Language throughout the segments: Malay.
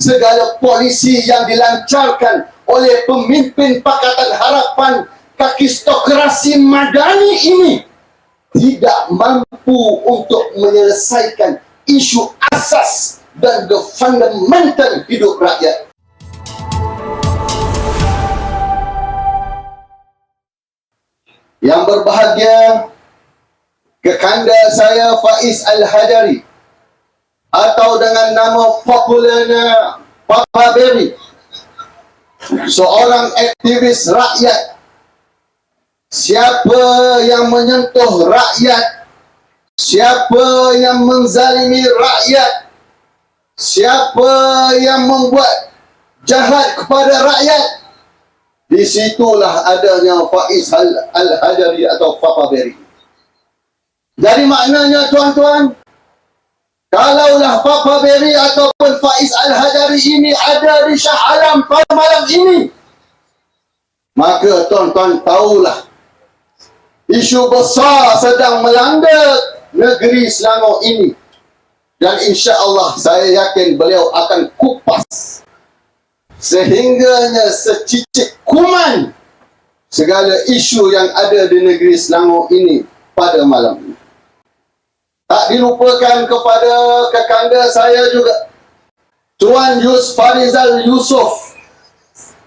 segala polisi yang dilancarkan oleh pemimpin Pakatan Harapan kakistokrasi madani ini tidak mampu untuk menyelesaikan isu asas dan fundamental hidup rakyat. Yang berbahagia, kekanda saya Faiz Al-Hadari atau dengan nama popularnya Papa Berry, seorang aktivis rakyat. Siapa yang menyentuh rakyat, siapa yang menzalimi rakyat, siapa yang membuat jahat kepada rakyat, disitulah adanya Faiz Al-Hadari atau Papa Berry. Jadi maknanya tuan-tuan, kalaulah Papa Berry ataupun Faiz Al-Hadari ini ada di Shah Alam pada malam ini, maka tuan-tuan tahulah isu besar sedang melanda negeri Selangor ini. Dan insya-Allah saya yakin beliau akan kupas sehingganya secicik kuman segala isu yang ada di negeri Selangor ini pada malam ini. Tak dilupakan kepada kekanda saya juga, Tuan Farizal Yusof,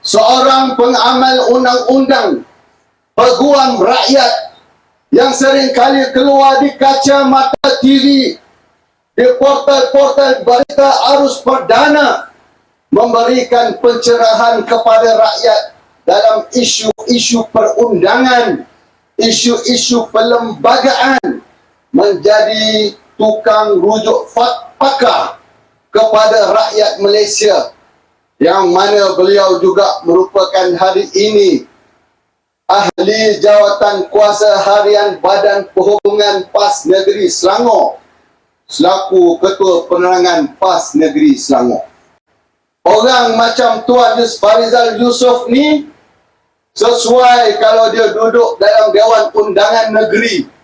seorang pengamal undang-undang, peguam rakyat yang sering kali keluar di kaca mata TV, di portal-portal berita arus perdana, memberikan pencerahan kepada rakyat dalam isu-isu perundangan, isu-isu perlembagaan, menjadi tukang rujuk pakar kepada rakyat Malaysia, yang mana beliau juga merupakan hari ini ahli jawatan kuasa harian Badan Perhubungan PAS Negeri Selangor selaku Ketua Penerangan PAS Negeri Selangor. Orang macam Tuan Farizal Yusof ni, sesuai kalau dia duduk dalam Dewan Undangan Negeri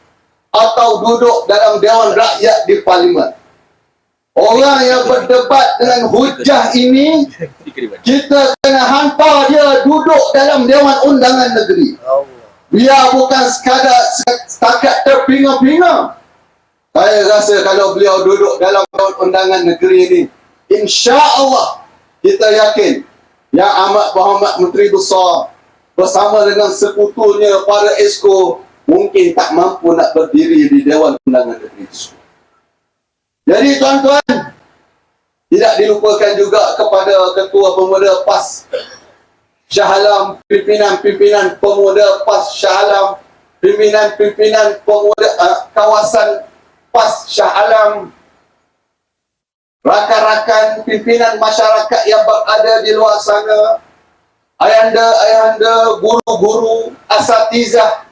atau duduk dalam Dewan Rakyat di Parlimen, orang yang berdebat dengan hujah ini, kita kena hantar dia duduk dalam Dewan Undangan Negeri. Biar bukan sekadar setakat terpinga-pinga. Saya rasa kalau beliau duduk dalam Dewan Undangan Negeri ini, insya-Allah kita yakin Yang Amat Berhormat Menteri Besar bersama dengan sekutunya para esko mungkin tak mampu nak berdiri di Dewan Undangan Negeri itu. Jadi tuan-tuan, tidak dilupakan juga kepada Ketua Pemuda PAS Shah Alam, pimpinan-pimpinan Pemuda PAS Shah Alam, pimpinan-pimpinan pemuda kawasan PAS Shah Alam, rakan-rakan pimpinan masyarakat yang berada di luar sana, ayahanda, guru-guru, asatizah,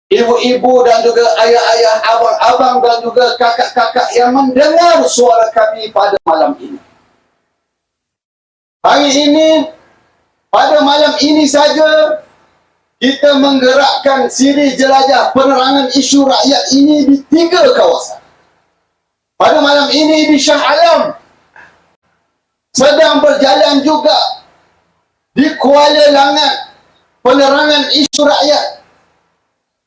ibu-ibu dan juga ayah-ayah, abang-abang dan juga kakak-kakak yang mendengar suara kami pada malam ini. Hari ini, pada malam ini saja, kita menggerakkan siri jelajah penerangan isu rakyat ini di 3 kawasan. Pada malam ini di Shah Alam, sedang berjalan juga di Kuala Langat penerangan isu rakyat,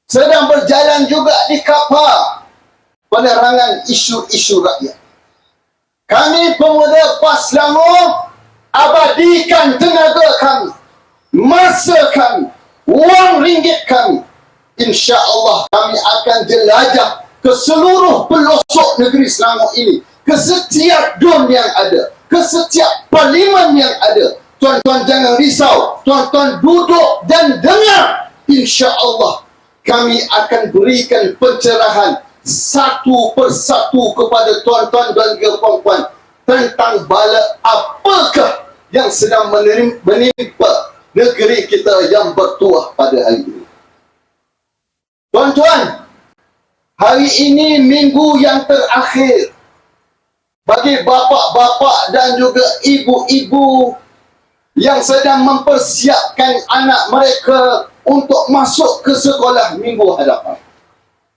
sedang berjalan juga di Kapar penerangan isu-isu rakyat. Kami pemuda PAS Selangor abadikan tenaga kami, masa kami, wang ringgit kami. Insya-Allah kami akan jelajah ke seluruh pelosok negeri Selangor ini, ke setiap dun yang ada, ke setiap parlimen yang ada. Tuan-tuan jangan risau, tuan-tuan duduk dan dengar. Insya-Allah kami akan berikan pencerahan satu persatu kepada tuan-tuan dan puan-puan tentang bala apakah yang sedang menimpa negeri kita yang bertuah pada hari ini. Tuan-tuan, hari ini minggu yang terakhir bagi bapa-bapa dan juga ibu-ibu yang sedang mempersiapkan anak mereka untuk masuk ke sekolah minggu hadapan.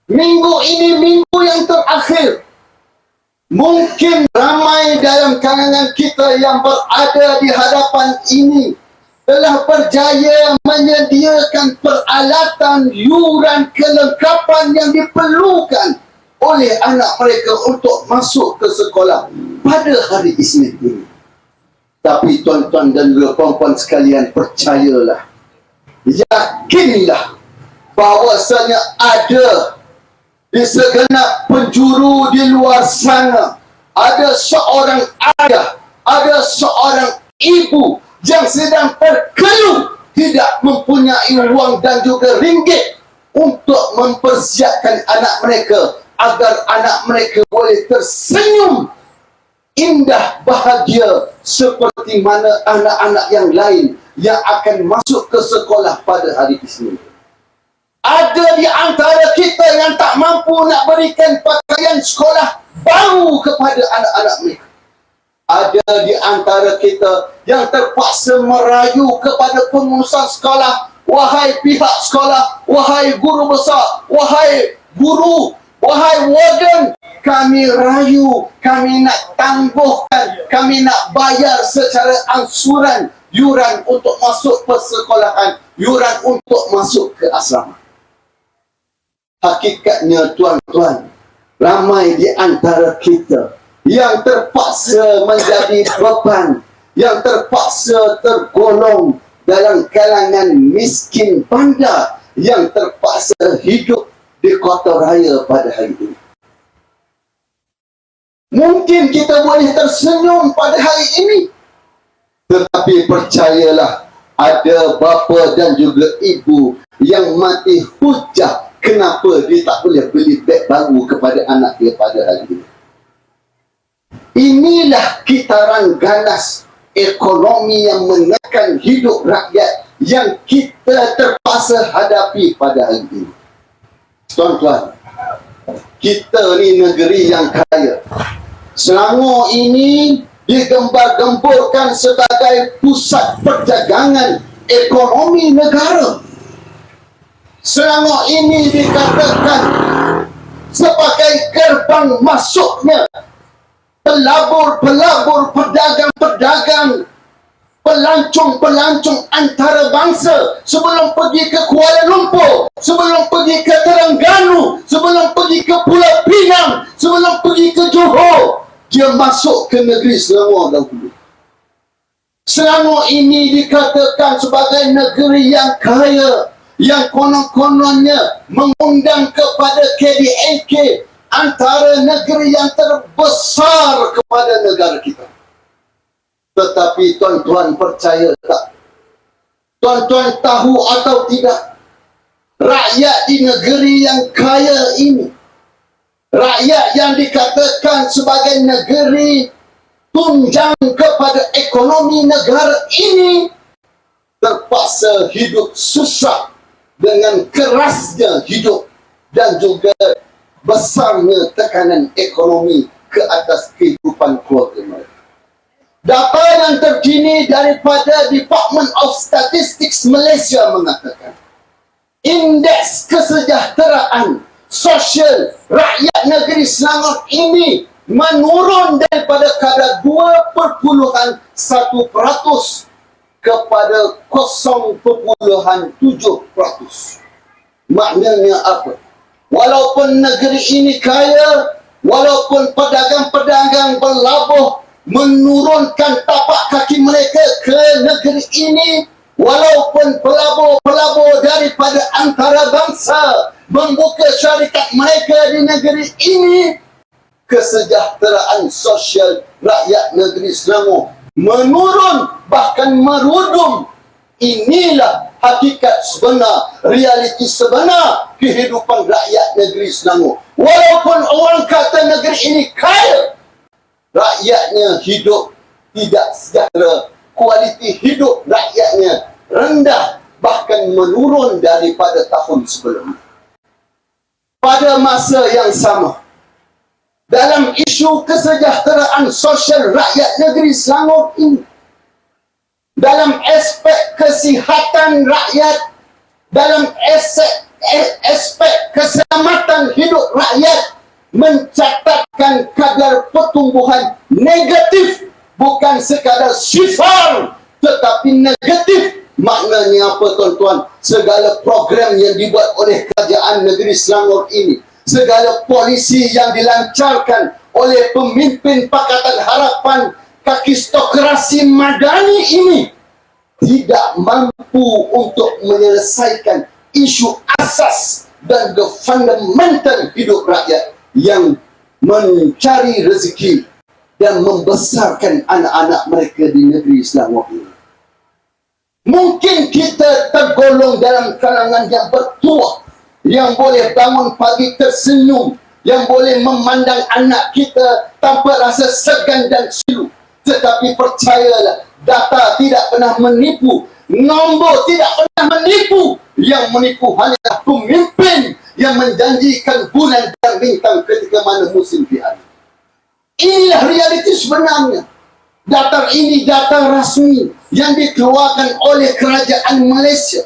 Minggu ini minggu yang terakhir Mungkin ramai dalam kalangan kita yang berada di hadapan ini telah berjaya menyediakan peralatan, yuran, kelengkapan yang diperlukan oleh anak mereka untuk masuk ke sekolah pada hari Isnin ini. Tapi tuan-tuan dan juga puan-puan sekalian, percayalah, yakinlah bahawasanya ada di segenap penjuru di luar sana, ada seorang ayah, ada seorang ibu yang sedang terkeluh tidak mempunyai wang dan juga ringgit untuk mempersiapkan anak mereka agar anak mereka boleh tersenyum indah bahagia seperti mana anak-anak yang lain yang akan masuk ke sekolah pada hari Isnin. Ada di antara kita yang tak mampu nak berikan pakaian sekolah baru kepada anak-anak mereka. Ada di antara kita yang terpaksa merayu kepada pengurusan sekolah, wahai pihak sekolah, wahai guru besar, wahai guru, wahai warden, kami rayu, kami nak tangguhkan, kami nak bayar secara angsuran yuran untuk masuk persekolahan, yuran untuk masuk ke asrama. Hakikatnya tuan-tuan, ramai di antara kita yang terpaksa menjadi beban, yang terpaksa tergolong dalam kalangan miskin bandar, yang terpaksa hidup di kota raya pada hari ini. Mungkin kita boleh tersenyum pada hari ini, tetapi percayalah, ada bapa dan juga ibu yang mati hujah kenapa dia tak boleh beli beg baru kepada anak dia pada hari ini. Inilah kitaran ganas ekonomi yang menekan hidup rakyat yang kita terpaksa hadapi pada hari ini. Tuan-tuan, kita ni negeri yang kaya. Selangor ini digembar-gemburkan sebagai pusat perdagangan ekonomi negara. Selangor ini dikatakan sebagai gerbang masuknya pelabur-pelabur, pedagang-pedagang, pelancong-pelancong antarabangsa sebelum pergi ke Kuala Lumpur, sebelum pergi ke Terengganu, sebelum pergi ke Pulau Pinang, sebelum pergi ke Johor, dia masuk ke negeri Selangor dahulu. Selangor ini dikatakan sebagai negeri yang kaya, yang konon-kononnya mengundang kepada KDNK, antara negeri yang terbesar kepada negara kita. Tetapi tuan-tuan percaya tak? Tuan-tuan tahu atau tidak? Rakyat di negeri yang kaya ini, rakyat yang dikatakan sebagai negeri tunjang kepada ekonomi negara ini, terpaksa hidup susah dengan kerasnya hidup dan juga besarnya tekanan ekonomi ke atas kehidupan keluarga mereka. Data yang terkini daripada Department of Statistics Malaysia mengatakan indeks kesejahteraan sosial rakyat negeri Selangor ini menurun daripada kadar 2.1% kepada 0.7%. Maknanya apa? Walaupun negeri ini kaya, walaupun pedagang-pedagang berlabuh menurunkan tapak kaki mereka ke negeri ini, walaupun pelabur-pelabur daripada antarabangsa membuka syarikat mereka di negeri ini, kesejahteraan sosial rakyat negeri Selangor menurun, bahkan merudum. Inilah hakikat sebenar, realiti sebenar kehidupan rakyat negeri Selangor. Walaupun orang kata negeri ini kaya, rakyatnya hidup tidak sejahtera, kualiti hidup rakyatnya rendah, bahkan menurun daripada tahun sebelumnya. Pada masa yang sama, dalam isu kesejahteraan sosial rakyat negeri Selangor ini, dalam aspek kesihatan rakyat, dalam aspek keselamatan hidup rakyat, mencatatkan kadar pertumbuhan negatif, bukan sekadar sifar tetapi negatif. Maknanya apa tuan-tuan? Segala program yang dibuat oleh kerajaan negeri Selangor ini, segala polisi yang dilancarkan oleh pemimpin Pakatan Harapan kakistokrasi madani ini tidak mampu untuk menyelesaikan isu asas dan fundamental hidup rakyat yang mencari rezeki dan membesarkan anak-anak mereka di negeri Selangor ini. Mungkin kita tergolong dalam kalangan yang bertuah, yang boleh bangun pagi tersenyum, yang boleh memandang anak kita tanpa rasa segan dan silu. Tetapi percayalah, data tidak pernah menipu, nombor tidak pernah menipu. Yang menipu hanya pemimpin yang menjanjikan bulan dan bintang ketika mana musim pihak. Inilah realiti sebenarnya. Data ini data rasmi yang dikeluarkan oleh kerajaan Malaysia.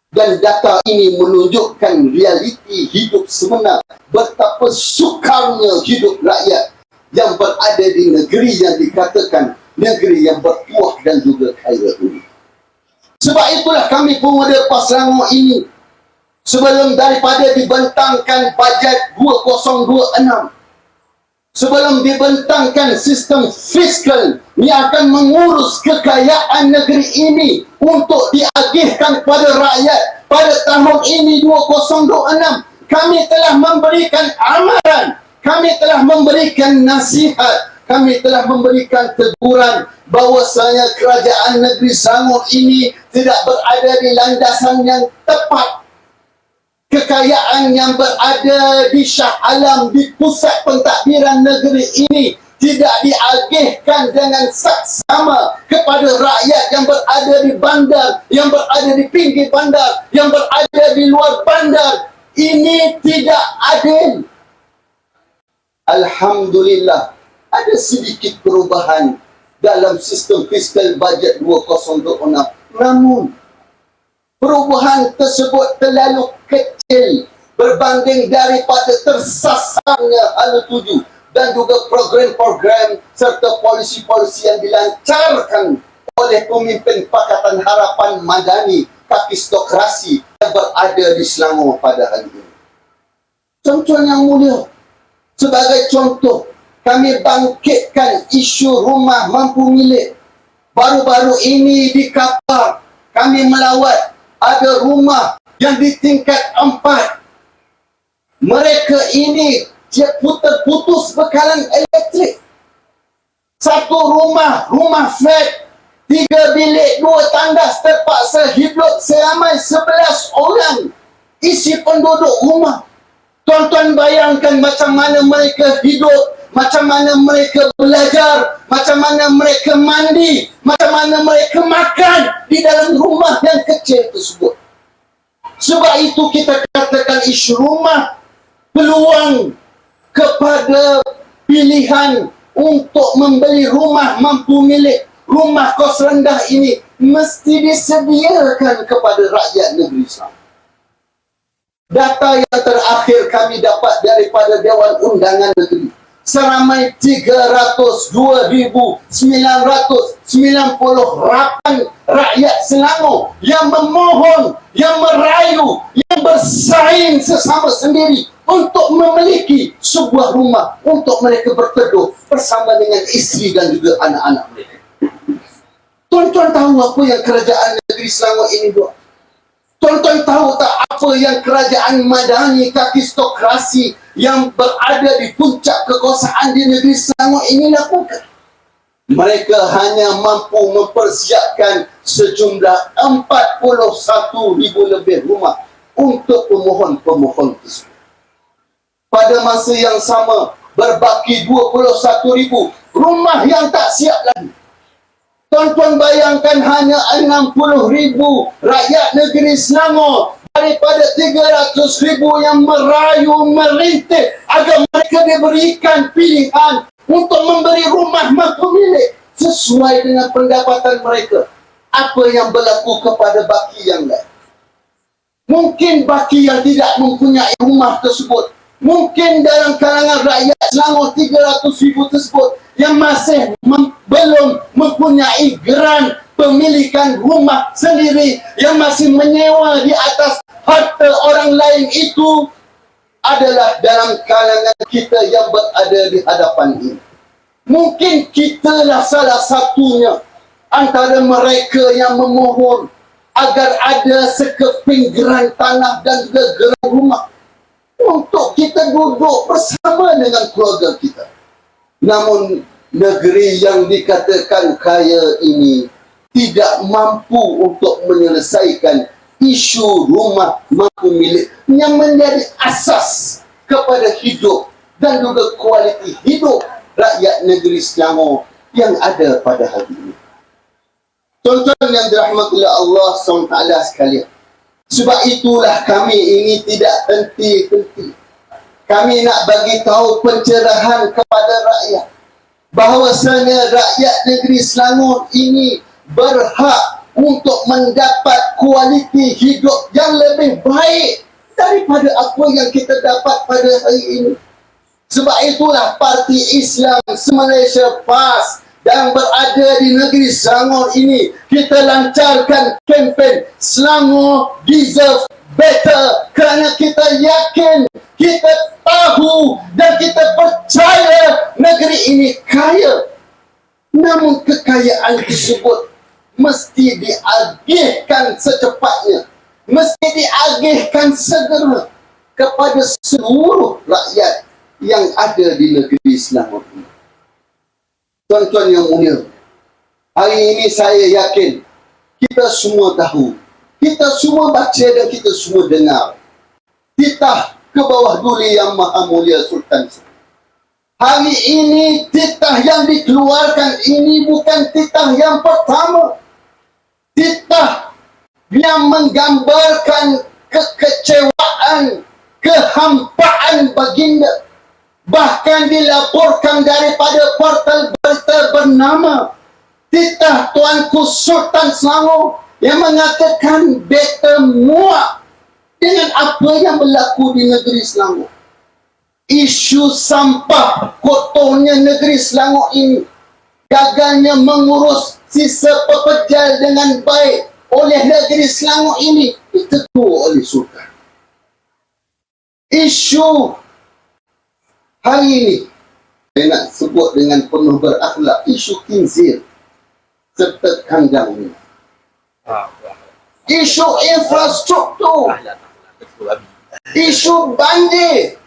Dan data ini menunjukkan realiti hidup sebenar, betapa sukarnya hidup rakyat yang berada di negeri yang dikatakan negeri yang bertuah dan juga kaya ini. Sebab itulah kami pemuda PAS Selangor ini, sebelum daripada dibentangkan bajet 2026, sebelum dibentangkan sistem fiskal yang akan mengurus kekayaan negeri ini untuk diagihkan kepada rakyat pada tahun ini 2026, kami telah memberikan amaran, kami telah memberikan nasihat, kami telah memberikan teguran bahawasanya kerajaan negeri Selangor ini tidak berada di landasan yang tepat. Kekayaan yang berada di Shah Alam, di pusat pentadbiran negeri ini, tidak diagihkan dengan saksama kepada rakyat yang berada di bandar, yang berada di pinggir bandar, yang berada di luar bandar. Ini tidak adil. Alhamdulillah, ada sedikit perubahan dalam sistem fiskal bajet 2026. Namun, perubahan tersebut terlalu kecil berbanding daripada tersasarnya Hala 7 dan juga program-program serta polisi-polisi yang dilancarkan oleh pemimpin Pakatan Harapan Madani kakistokrasi yang berada di Selangor pada hari ini. Contoh yang mulia, sebagai contoh, kami bangkitkan isu rumah mampu milik. Baru-baru ini di Kapar, kami melawat ada rumah yang di tingkat 4. Mereka ini putus bekalan elektrik. Satu rumah flat, 3 bilik, 2 tandas, terpaksa hidup seramai 11 orang isi penduduk rumah. Tuan-tuan bayangkan macam mana mereka hidup, macam mana mereka belajar, macam mana mereka mandi, macam mana mereka makan di dalam rumah yang kecil tersebut. Sebab itu kita katakan isu rumah peluang kepada pilihan untuk membeli rumah mampu milik, rumah kos rendah ini mesti disediakan kepada rakyat negeri Selangor. Data yang terakhir kami dapat daripada Dewan Undangan Negeri, seramai 302,998 rakyat Selangor yang memohon, yang merayu, yang bersaing sesama sendiri untuk memiliki sebuah rumah untuk mereka berteduh bersama dengan isteri dan juga anak-anak mereka. Tuan-tuan tahu apa yang kerajaan negeri Selangor ini buat? Tuan-tuan tahu tak apa yang kerajaan Madani kakistokrasi yang berada di puncak kekuasaan di negeri Selangor ini lakukan? Mereka hanya mampu mempersiapkan sejumlah 41,000 lebih rumah untuk pemohon-pemohon tersebut. Pada masa yang sama, berbaki 21,000 rumah yang tak siap lagi. Tuan-tuan bayangkan hanya 60,000 rakyat negeri Selangor daripada 300,000 yang merayu, merintih agar mereka diberikan pilihan untuk memberi rumah mampu milik sesuai dengan pendapatan mereka. Apa yang berlaku kepada baki yang lain? Mungkin baki yang tidak mempunyai rumah tersebut Mungkin dalam kalangan rakyat Selangor 300,000 tersebut yang masih belum mempunyai geran pemilikan rumah sendiri, yang masih menyewa di atas harta orang lain, itu adalah dalam kalangan kita yang berada di hadapan ini. Mungkin kitalah salah satunya antara mereka yang memohon agar ada sekeping geran tanah dan juga geran rumah untuk kita duduk bersama dengan keluarga kita. Namun negeri yang dikatakan kaya ini tidak mampu untuk menyelesaikan isu rumah mampu milik yang menjadi asas kepada hidup dan juga kualiti hidup rakyat negeri Selangor yang ada pada hari ini. Tuan-tuan yang dirahmati Allah SWT sekalian, sebab itulah kami ini tidak henti-henti. Kami nak bagi tahu pencerahan kepada rakyat bahawasanya rakyat negeri Selangor ini berhak untuk mendapat kualiti hidup yang lebih baik daripada apa yang kita dapat pada hari ini. Sebab itulah Parti Islam se-Malaysia PAS yang berada di negeri Selangor ini, kita lancarkan kempen Selangor Deserve Better, kerana kita yakin, kita tahu dan kita percaya negeri ini kaya. Namun kekayaan tersebut mesti diagihkan secepatnya, mesti diagihkan segera kepada seluruh rakyat yang ada di negeri Selangor ini. Tuan-tuan yang mulia, hari ini saya yakin kita semua tahu, kita semua baca dan kita semua dengar titah ke bawah duli Yang Maha Mulia Sultan. Hari ini titah yang dikeluarkan ini bukan titah yang pertama. Titah yang menggambarkan kekecewaan, kehampaan baginda. Bahkan dilaporkan daripada portal berita bernama titah Tuanku Sultan Selangor yang mengatakan beta muak dengan apa yang berlaku di negeri Selangor. Isu sampah kotornya negeri Selangor ini, gagalnya mengurus sisa pepejal dengan baik oleh negeri Selangor ini ditegur oleh Sultan. Isu hari ini saya nak sebut dengan penuh berakhlak, isu kinzir serta kandang ini. Isu infrastruktur, isu banjir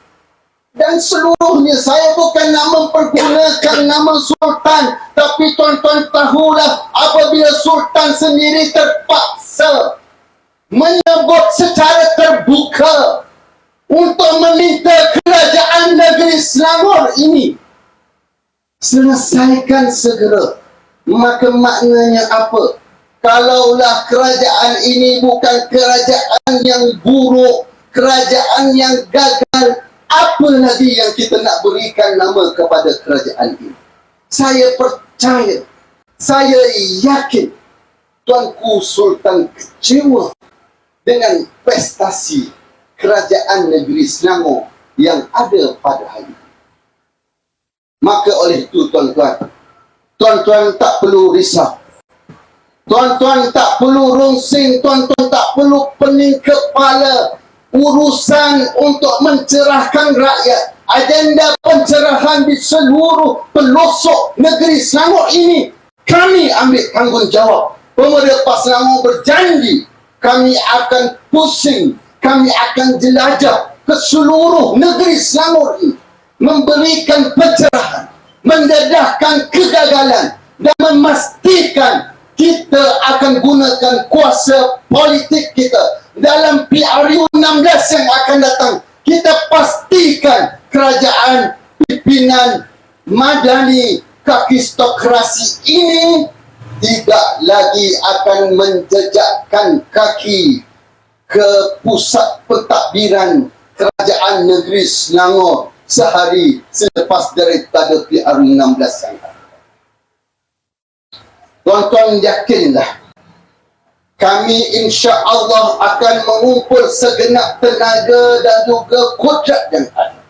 dan seluruhnya. Saya bukan nak mempergunakan nama Sultan, tapi tuan-tuan tahulah apabila Sultan sendiri terpaksa menyebut secara terbuka untuk meminta kerajaan negeri Selangor ini selesaikan segera, maka maknanya apa? Kalaulah kerajaan ini bukan kerajaan yang buruk, kerajaan yang gagal, apa lagi yang kita nak berikan nama kepada kerajaan ini? Saya percaya, saya yakin Tuanku Sultan kecewa dengan prestasi kerajaan negeri Selangor yang ada pada hari ini. Maka oleh itu tuan-tuan, tuan-tuan tak perlu risau, tuan-tuan tak perlu rungsing, tuan-tuan tak perlu pening kepala. Urusan untuk mencerahkan rakyat, agenda pencerahan di seluruh pelosok negeri Selangor ini, kami ambil tanggungjawab. Pemerintah PAS Selangor berjanji kami akan pusing, kami akan jelajah ke seluruh negeri Selangor ini, memberikan pencerahan, mendedahkan kegagalan dan memastikan kita akan gunakan kuasa politik kita dalam PRU 16 yang akan datang. Kita pastikan kerajaan pimpinan madani kakistokrasi ini tidak lagi akan menjejakkan kaki ke pusat pentadbiran kerajaan negeri Selangor sehari selepas daripada PRU 16 yang datang. Tuan-tuan yakinlah, kami insya Allah akan mengumpul segenap tenaga dan juga kudrat yang ada.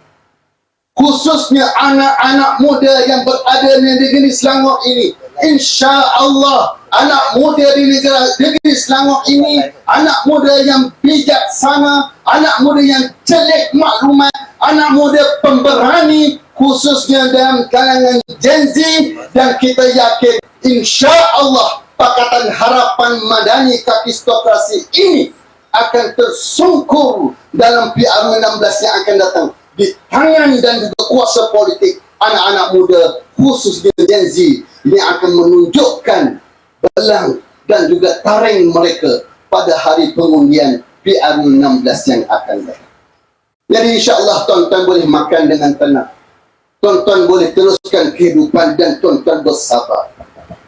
khususnya anak-anak muda yang berada di negeri Selangor ini. Insya-Allah anak muda di negeri Selangor ini, anak muda yang bijaksana, anak muda yang celik maklumat, anak muda pemberani, khususnya dalam kalangan Gen Z, dan kita yakin insya-Allah Pakatan Harapan Madani Kapistokrasi ini akan tersungkur dalam PRU 16 yang akan datang di tangan dan juga kuasa politik anak-anak muda khususnya Gen Z. Ini akan menunjukkan belang dan juga taring mereka pada hari pengundian PRU 16 yang akan datang. Jadi insya-Allah tuan-tuan boleh makan dengan tenang, tuan-tuan boleh teruskan kehidupan dan tuan-tuan bersabar.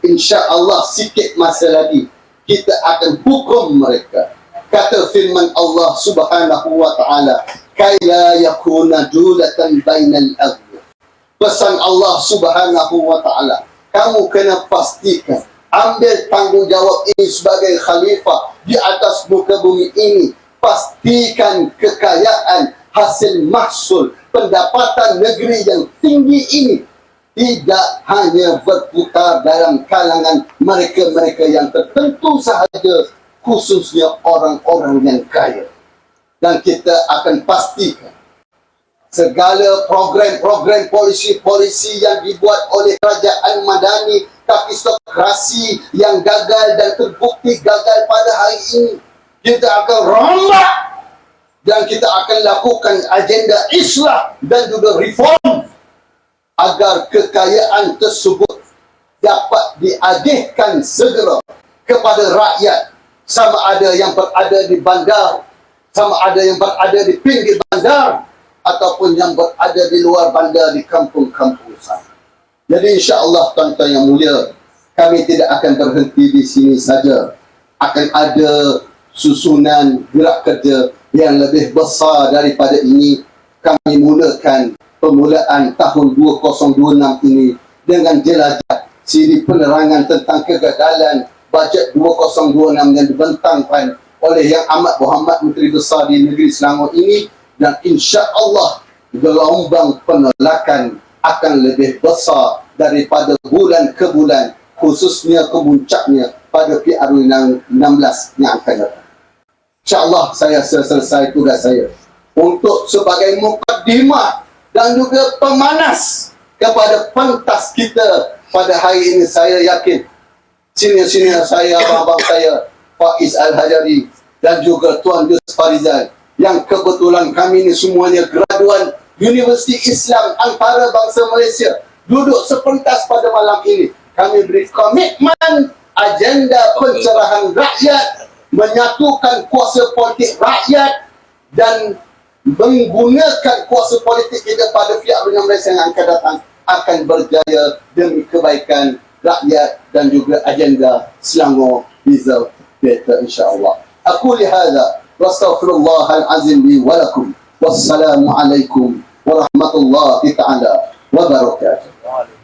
Insya-Allah sikit masa lagi kita akan hukum mereka. Kata firman Allah Subhanahu wa taala, "Kaya yakuna dulatan bainal aghniyah." Pesan Allah Subhanahu wa taala, kamu kena pastikan ambil tanggungjawab ini sebagai khalifah di atas muka bumi ini. Pastikan kekayaan, hasil mahsul, pendapatan negeri yang tinggi ini tidak hanya berputar dalam kalangan mereka-mereka yang tertentu sahaja, khususnya orang-orang yang kaya. Dan kita akan pastikan segala program-program polisi-polisi yang dibuat oleh kerajaan Madani Kapistokrasi yang gagal dan terbukti gagal pada hari ini, kita akan rombak dan kita akan lakukan agenda islah dan juga reform agar kekayaan tersebut dapat diagihkan segera kepada rakyat, sama ada yang berada di bandar, sama ada yang berada di pinggir bandar, ataupun yang berada di luar bandar di kampung-kampung sana. Jadi insya-Allah tuan-tuan yang mulia, kami tidak akan berhenti di sini saja. Akan ada susunan gerak kerja yang lebih besar daripada ini. Kami mulakan permulaan tahun 2026 ini dengan jelajah siri penerangan tentang kegagalan bajet 2026 yang dibentangkan oleh Yang Amat Berhormat Menteri Besar di negeri Selangor ini, dan insya-Allah gelombang penolakan akan lebih besar daripada bulan ke bulan, khususnya kemuncaknya pada PRU 16 yang akan datang. InsyaAllah saya selesai tugas saya untuk sebagai mukaddimah dan juga pemanas kepada pentas kita pada hari ini. Saya yakin senior-senior saya, abang-abang saya, Faiz Al-Hajari dan juga Tuan Yus Farizal, yang kebetulan kami ini semuanya graduan Universiti Islam Antarabangsa Malaysia, duduk sepentas pada malam ini. Kami beri komitmen agenda pencerahan rakyat, menyatukan kuasa politik rakyat dan menggunakan kuasa politik kita pada PRU 16 yang akan datang akan berjaya demi kebaikan rakyat dan juga agenda Selangor Reserve Delta insya-Allah. Aku lihada wastaghfirullahal azim li wa lakum. Wassalamualaikum warahmatullahi taala wabarakatuh.